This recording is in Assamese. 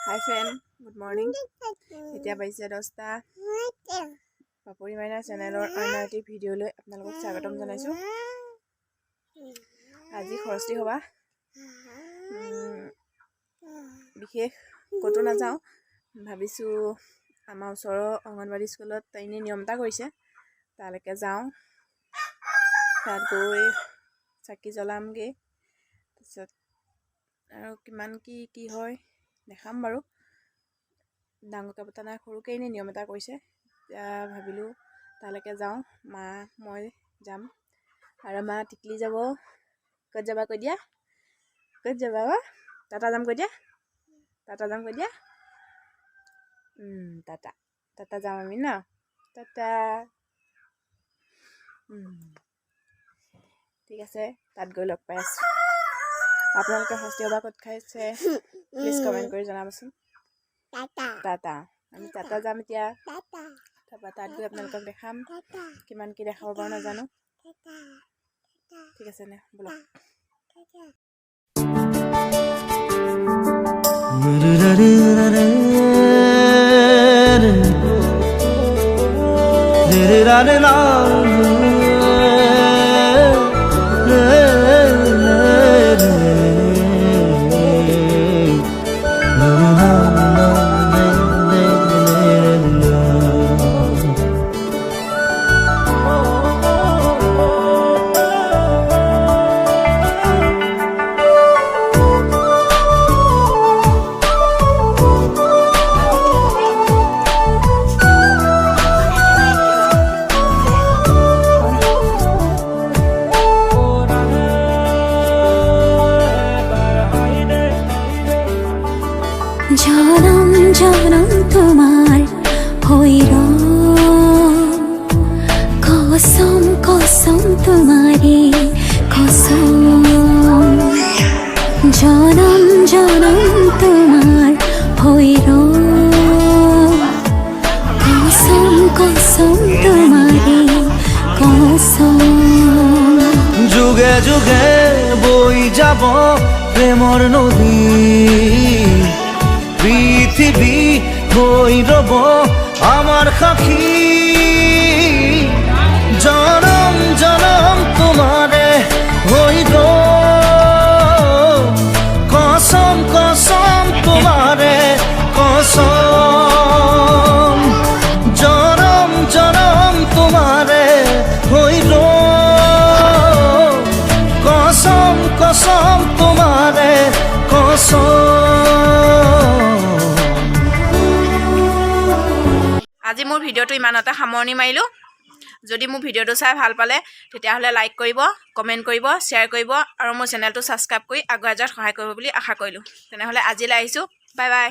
Hi friend, good morning. এতিয়া পাইছে 10টা পাপৰি মাইনা চেনেলৰ অন্য এটি ভিডিঅ'লৈ আপোনালোকক স্বাগতম জনাইছো। আজি খৰচী হবা বিশেষ কতো নাযাওঁ ভাবিছো আমাৰ ওচৰৰ অংগনবাড়ী স্কুলত তাইনে নিয়ম এটা কৰিছে তালৈকে যাওঁ তাত গৈ চাকি জ্বলামগে তাৰপিছত আৰু কিমান কি হয় দেখাম বাৰু ডাঙৰকৈ পতা নাই সৰুকৈ এনেই নিয়ম এটা কৰিছে এতিয়া ভাবিলোঁ তালৈকে যাওঁ মা মই যাম আৰু মা টিকলি যাব ক'ত যাবা কৈ দিয়া ক'ত যাবা টাটা যাম কৈ দিয়া টাটা যাম কৈ দিয়া টাটা টাটা যাম আমি ন টাটা ঠিক আছে তাত গৈ লগ পাই আছোঁ আপোনালোকে ষষ্ঠী সভা ক'ত খাইছে প্লিজ কমেণ্ট কৰি জনাবচোন টাটা আমি টাটা যাম এতিয়া তাৰপৰা তাত গৈ আপোনালোকক দেখাম কিমান কি দেখাব পাৰোঁ নাজানো ঠিক আছে নে ব'লক জনম জনম তোমার হইর কসম কসম তোমারে কসম জনম জনম তোমার হইর কসম কসম তোমারে কসম যুগে যুগে বই যাব প্রেমর নদী পৃথিবী হই রব আমার সাক্ষী জনম জনম তোমারে হইর কসম কসম তোমারে কসম জনম জনম তোমারে হইর কসম কসম তোমারে কসম আজি মোৰ ভিডিঅ'টো ইমানতে সামৰণি মাৰিলোঁ যদি মোৰ ভিডিঅ'টো চাই ভাল পালে তেতিয়াহ'লে লাইক কৰিব কমেণ্ট কৰিব শ্বেয়াৰ কৰিব আৰু মোৰ চেনেলটো ছাবস্ক্ৰাইব কৰি আগুৱাই যোৱাত সহায় কৰিব বুলি আশা কৰিলোঁ তেনেহ'লে আজিলৈ আহিছোঁ বাই বাই